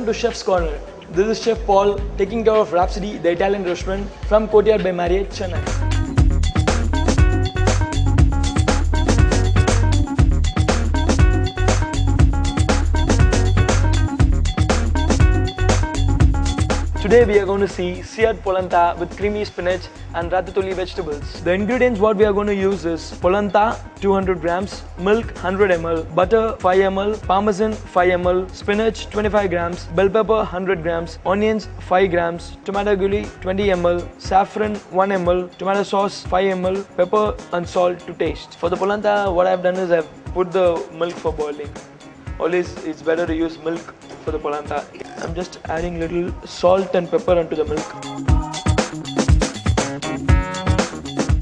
Welcome to Chef's Corner. This is Chef Paul taking care of Rhapsody, the Italian restaurant from Courtyard by Marriott, Chennai. Today we are going to see seared polenta with creamy spinach and ratatouille vegetables. The ingredients what we are going to use is polenta 200 grams, milk 100 ml, butter 5 ml, parmesan 5 ml, spinach 25 grams, bell pepper 100 grams, onions 5 grams, tomato gully 20 ml, saffron 1 ml, tomato sauce 5 ml, pepper and salt to taste. For the polenta, what I have done is I have put the milk for boiling. Always it's better to use milk for the polenta. I'm just adding little salt and pepper onto the milk.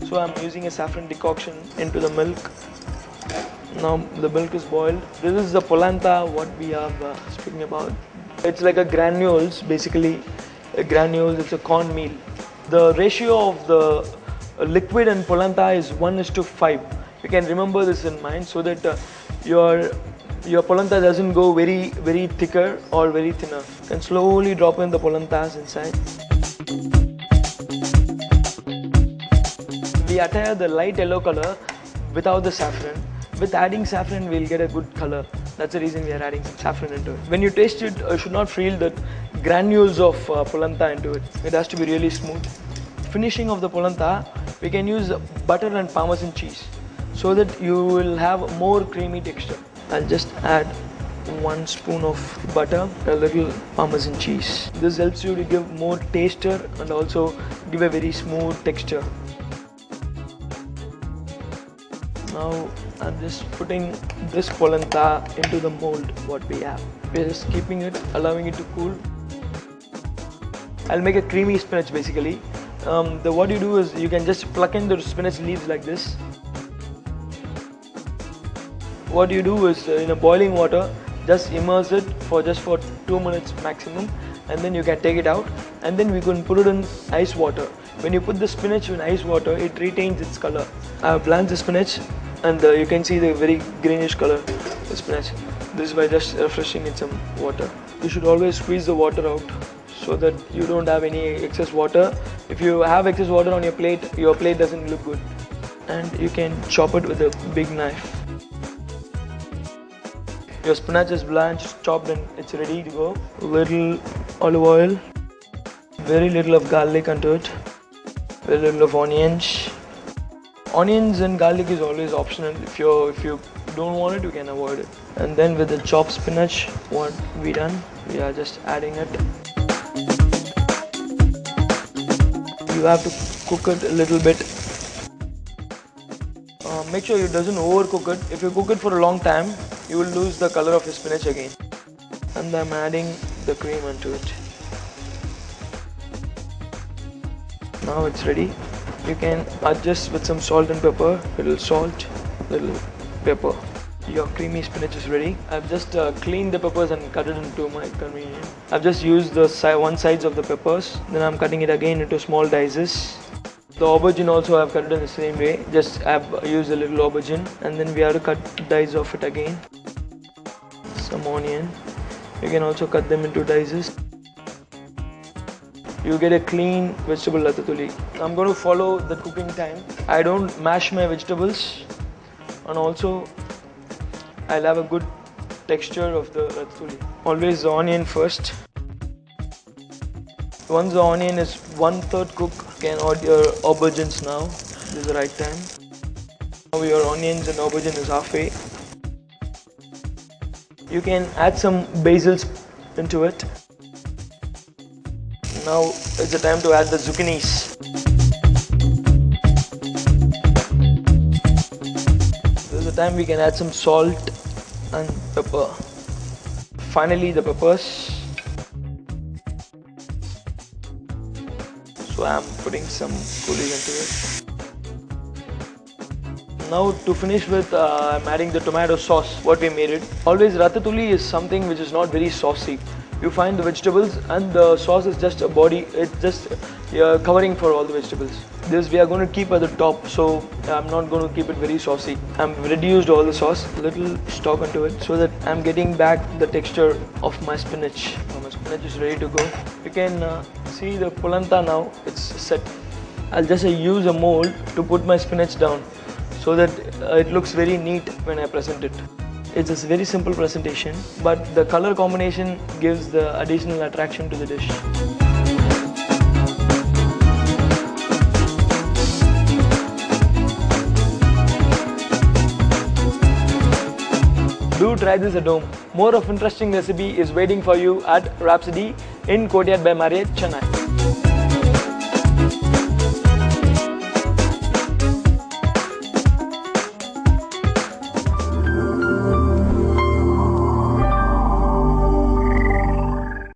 So I'm using a saffron decoction into the milk. Now the milk is boiled. This is the polenta what we are speaking about. It's like a granules, basically a granules, it's a cornmeal. The ratio of the liquid and polenta is 1:5. You can remember this in mind so that your polenta doesn't go very thicker or very thinner. You can slowly drop in the polentas inside. We attire the light yellow color without the saffron. With adding saffron, we'll get a good color. That's the reason we are adding some saffron into it. When you taste it, you should not feel the granules of polenta into it. It has to be really smooth. Finishing of the polenta, we can use butter and parmesan cheese so that you will have more creamy texture. I'll just add 1 spoon of butter, a little parmesan cheese. This helps you to give more taster and also give a very smooth texture. Now I'm just putting this polenta into the mold what we have. We're just keeping it, allowing it to cool. I'll make a creamy spinach basically. What you do is you can just pluck in the spinach leaves like this. What you do is in a boiling water, just immerse it for 2 minutes maximum, and then you can take it out, and then we can put it in ice water. When you put the spinach in ice water, it retains its color. I have blanched the spinach, and you can see the very greenish color of the spinach. This is by just refreshing in some water. You should always squeeze the water out so that you don't have any excess water. If you have excess water on your plate doesn't look good. And you can chop it with a big knife. Your spinach is blanched, chopped, and it's ready to go. Little olive oil, very little of garlic onto it, very little of onions. Onions and garlic is always optional. If you don't want it, you can avoid it. And then with the chopped spinach, what we done, we are just adding it. You have to cook it a little bit. Make sure it doesn't overcook it. If you cook it for a long time, you will lose the color of your spinach again. And I'm adding the cream into it. Now it's ready. You can adjust with some salt and pepper. Little salt, little pepper. Your creamy spinach is ready. I've just cleaned the peppers and cut it into my convenience. I've just used the one sides of the peppers. Then I'm cutting it again into small dices. The aubergine also I've cut it in the same way. Just I've used a little aubergine, and then we have to cut dice of it again. Some onion. You can also cut them into dices. You get a clean vegetable ratatouille. I'm going to follow the cooking time. I don't mash my vegetables, and also I'll have a good texture of the ratatouille. Always the onion first. Once the onion is 1/3 cooked, you can add your aubergines now. This is the right time. Now your onions and aubergine is halfway. You can add some basils into it. Now it's the time to add the zucchinis. This is the time we can add some salt and pepper. Finally the peppers. So I'm putting some coulis into it. Now to finish with, I'm adding the tomato sauce, what we made it. Always ratatouille is something which is not very saucy. You find the vegetables and the sauce is just a body, it's just covering for all the vegetables. This we are going to keep at the top, so I'm not going to keep it very saucy. I'm reduced all the sauce, little stock into it so that I'm getting back the texture of my spinach. spinach is ready to go. You can see the polenta now, it's set. I'll just use a mold to put my spinach down so that it looks very neat when I present it. It's a very simple presentation, but the color combination gives the additional attraction to the dish. Do try this at home. More of interesting recipe is waiting for you at Rhapsody in Courtyard by Marriott, Chennai.